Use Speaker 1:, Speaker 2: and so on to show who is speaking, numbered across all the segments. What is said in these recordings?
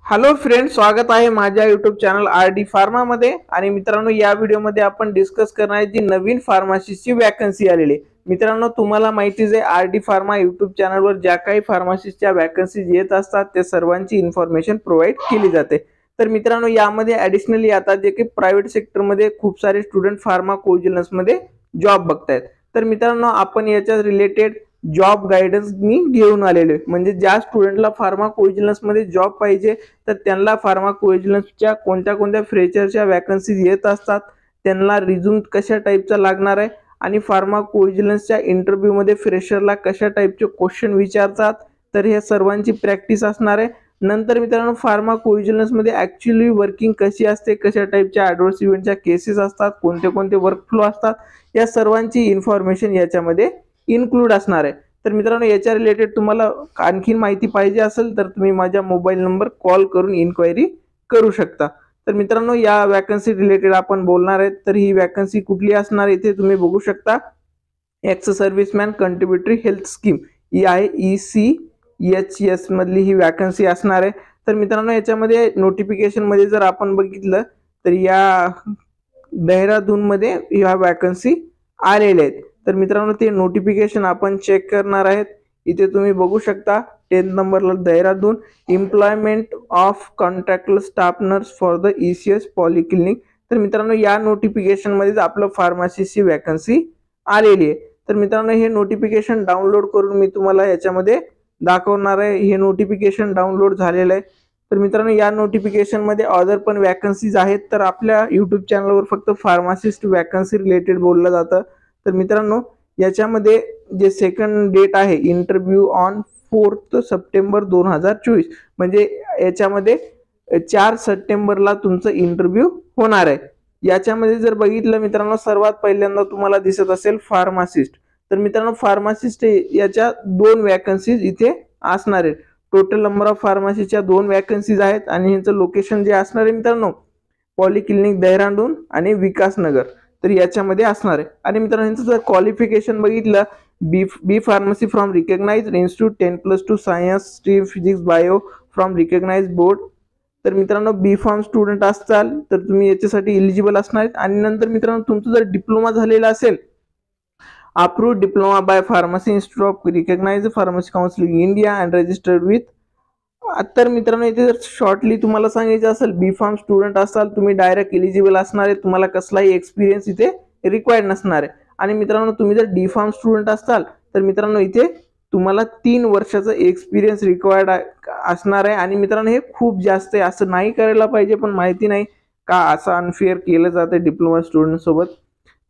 Speaker 1: Hello friends, स्वागत आहे माझ्या यूट्यूब चॅनल आर.डी. फार्मा मध्ये। आणि मित्रांनो, या व्हिडिओमध्ये आपण डिस्कस करणार आहे जी नवीन फार्मसीची वॅकन्सी आलेली। मित्रांनो, तुम्हाला माहितीच आहे आर.डी. फार्मा यूट्यूब चॅनलवर ज्या काही फार्मसीच्या वॅकन्सीज येत असतात त्या सर्वांची इन्फॉर्मेशन प्रोव्हाइड केली जाते। तर मित्रांनो, यामध्ये ॲडिशनली आता जे की प्रायव्हेट सेक्टरमध्ये खूप सारे स्टुडंट फार्माकोविजिलन्स मध्ये जॉब बघतायत। तर मित्रांनो, आपण याच्या रिलेटेड जॉब गायडन्स मी घेऊन आलेलो आहे। म्हणजे ज्या स्टुडंटला फार्माकोविजिलन्स मध्ये जॉब पाहिजे तर त्यांना फार्माकोविजिलन्सच्या कोणत्या फ्रेशरच्या वॅकन्सीज येत असतात, त्यांना रिझ्यूम कशा टाईपचा लागणार आहे आणि फार्माकोविजिलन्सच्या इंटरव्ह्यू मध्ये फ्रेशरला कशा टाईपचे क्वेश्चन विचारतात, तर हे सर्वांची प्रॅक्टिस असणार आहे। नंतर मित्रांनो, फार्माकोविजिलन्स मध्ये ऍक्च्युअली वर्किंग कशी असते, कशा टाईपच्या ॲडव्हर्स इव्हेंटच्या केसेस असतात, कोणते वर्कफ्लो असतात, या सर्वांची इन्फॉर्मेशन याच्यामध्ये इन्क्लूड असणार आहे। तर मित्रांनो, याच्या रिलेटेड तुम्हाला आणखीन माहिती पाहिजे असेल तर तुम्ही माझ्या मोबाईल नंबर कॉल करून इन्क्वायरी करू शकता। तर मित्रांनो, या वॅकन्सी रिलेटेड आपण बोलणार आहेत। तर ही वॅकन्सी कुठली असणार इथे तुम्ही बघू शकता, एक्स सर्व्हिसमॅन कंट्रीब्युटरी हेल्थ स्कीम ही आहे, ECHS मधली ही वॅकन्सी असणार आहे। तर मित्रांनो, याच्यामध्ये नोटिफिकेशन मध्ये जर आपण बघितलं तर या देहरादून मध्ये ह्या वॅकन्सी आलेल्या आहेत। तर मित्रांनो, ते नोटिफिकेशन आपण चेक करणार आहेत। इथे तुम्ही बघू शकता 10 नंबरला Dehradun employment of contractual staff nurse for the ECS polyclinic. तर मित्रांनो, या नोटिफिकेशन मध्ये आपलं फार्मसीची वॅकन्सी आलेली आहे। तर मित्रांनो, हे नोटिफिकेशन डाउनलोड करून मी तुम्हाला याच्यामध्ये दाखवणार आहे। हे नोटिफिकेशन डाउनलोड झालेलं आहे। तर मित्रांनो, या नोटिफिकेशन मध्ये अदर पण वॅकन्सीज आहेत। तर आपल्या यूट्यूब चॅनलवर फक्त फार्मासिस्ट वॅकन्सी रिलेटेड बोललं जातं। तर मित्रांनो, याच्यामध्ये जे सेकंड डेट आहे इंटरव्ह्यू ऑन 4 सप्टेंबर 2024, म्हणजे याच्यामध्ये 4 सप्टेंबरला तुमचं इंटरव्ह्यू होणार आहे। याच्यामध्ये जर बघितलं मित्रांनो, सर्वात पहिल्यांदा तुम्हाला दिसत असेल फार्मासिस्ट। तर मित्रांनो, फार्मासिस्ट याच्या 2 वॅकन्सीज इथे असणार आहेत। टोटल नंबर ऑफ फार्मसीच्या 2 वॅकन्सीज आहेत आणि ह्यांचं लोकेशन जे असणार आहे मित्रांनो, पॉलिक्लिनिक देहरादून आणि विकासनगर, तर याच्यामध्ये असणार आहे। आणि मित्रांनो, यांचं जर क्वालिफिकेशन बघितलं, B pharmacy from recognised institute 10+2 science stream physics bio from recognised board. तर मित्रांनो, बी फार्म स्टुडंट असाल तर तुम्ही याच्यासाठी इलिजिबल असणार आहेत। आणि नंतर मित्रांनो, तुमचं जर डिप्लोमा झालेला असेल, approved diploma by pharmacy institute of recognized pharmacy council India and registered with. तर मित्रांनो, इथे जर शॉर्टली तुम्हाला सांगायचं असेल, बी फार्म स्टुडंट असाल तुम्ही डायरेक्ट इलिजिबल असणार आहे, तुम्हाला कसलाही एक्सपिरियन्स इथे रिक्वायर्ड नसणार आहे। आणि मित्रांनो, तुम्ही जर डी फार्म स्टुडंट असाल तर मित्रांनो, इथे तुम्हाला 3 वर्षाचा एक्सपिरियन्स रिक्वायर्ड असणार आहे। आणि मित्रांनो, हे खूप जास्त आहे, असं नाही करायला पाहिजे, पण माहिती नाही का असं अनफेअर केलं जातं डिप्लोमा स्टुडंट सोबत।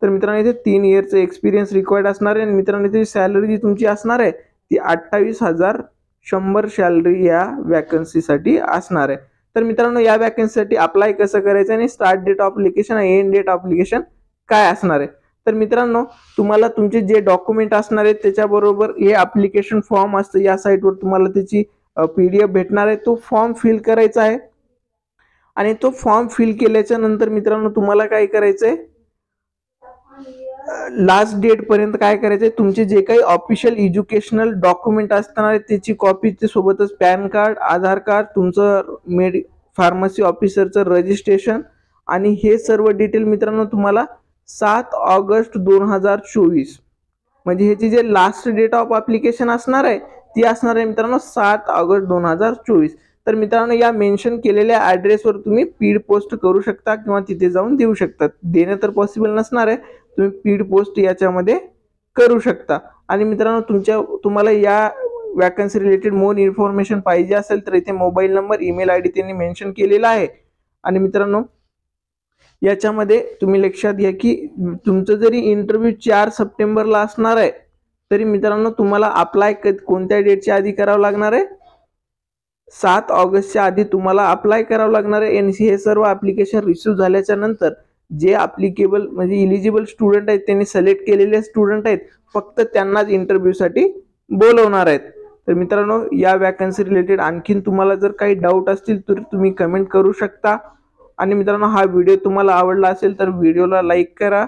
Speaker 1: तर मित्रांनो, इथे 3 इयरचा एक्सपिरियन्स रिक्वायर्ड असणार आहे। आणि मित्रांनो, इथे सॅलरी जी तुमची असणार आहे ती 28,100 सॅलरी या वॅकन्सीसाठी असणार आहे। तर मित्रांनो, या वॅकन्सीसाठी अप्लाय कसं करायचं आणि स्टार्ट डेट ऑफ अप्लिकेशन आणि एंड डेट अप्लिकेशन काय असणार आहे, तर मित्रांनो, तुम्हाला तुमचे जे डॉक्युमेंट असणार आहेत त्याच्याबरोबर हे अप्लिकेशन फॉर्म असतं, या साईटवर तुम्हाला त्याची PDF भेटणार आहे। तो फॉर्म फिल करायचा आहे आणि तो फॉर्म फिल केल्याच्या नंतर मित्रांनो, तुम्हाला काय करायचंय, लास्ट डेट पर्यंत काय करायचंय, तुमचे जे काही ऑफिशियल एज्युकेशनल डॉक्युमेंट असणार त्याची कॉपी, सोबतच पॅन कार्ड, आधार कार्ड, तुमचं फार्मसी ऑफिसरचं रजिस्ट्रेशन आणि हे सर्व डिटेल मित्रांनो तुम्हाला 7 ऑगस्ट 2024, म्हणजे ह्याची जे लास्ट डेट ऑफ अप्लिकेशन असणार आहे ती असणार आहे मित्रांनो 7 ऑगस्ट 2024। तर मित्रांनो, या मेन्शन केलेल्या ॲड्रेसवर तुम्ही स्पीड पोस्ट करू शकता किंवा तिथे जाऊन देऊ शकता। देणं तर पॉसिबल नसणार आहे, तुम्ही स्पीड पोस्ट याच्यामध्ये करू शकता। आणि मित्रांनो, तुम्हाला या वॅकन्सी रिलेटेड मोर इन्फॉर्मेशन पाहिजे असेल तर इथे मोबाईल नंबर, ईमेल ID त्यांनी मेन्शन केलेला आहे। आणि मित्रांनो, याच्यामध्ये तुम्ही लक्षात घ्या की तुमचं जरी इंटरव्ह्यू 4 सप्टेंबरला असणार आहे तरी मित्रांनो, तुम्हाला अप्लाय कोणत्या डेटच्या आधी करावं लागणार आहे, 7 ऑगस्टच्या आधी तुम्हाला अप्लाय करावं लागणार आहे। आणि हे सर्व ॲप्लिकेशन रिसीव्ह झाल्याच्या नंतर जे ॲप्लिकेबल म्हणजे इलिजिबल स्टुडंट आहेत, त्यांनी सिलेक्ट केलेले स्टुडंट आहेत, फक्त त्यांनाच इंटरव्ह्यूसाठी बोलवणार आहेत। तर मित्रांनो, या वॅकन्सी रिलेटेड आणखीन तुम्हाला जर काही डाऊट असतील तर तुम्ही कमेंट करू शकता। आणि मित्रांनो, हा व्हिडिओ तुम्हाला आवडला असेल तर व्हिडिओला लाईक करा।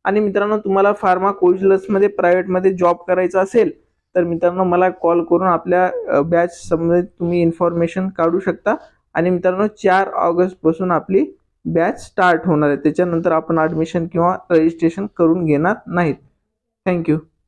Speaker 1: आणि मित्रांनो, तुम्हाला फार्माकोविजिलन्समध्ये प्रायव्हेटमध्ये जॉब करायचा असेल तर मित्रांनो, मला कॉल करून आपल्या बॅच संबंधित तुम्ही इन्फॉर्मेशन काढू शकता आणि मित्रांनो 4 ऑगस्ट पासून आपली बॅच स्टार्ट होणार आहे. त्याच्यानंतर आपण ॲडमिशन किंवा रजिस्ट्रेशन करून घेणार नाहीत. थँक्यू.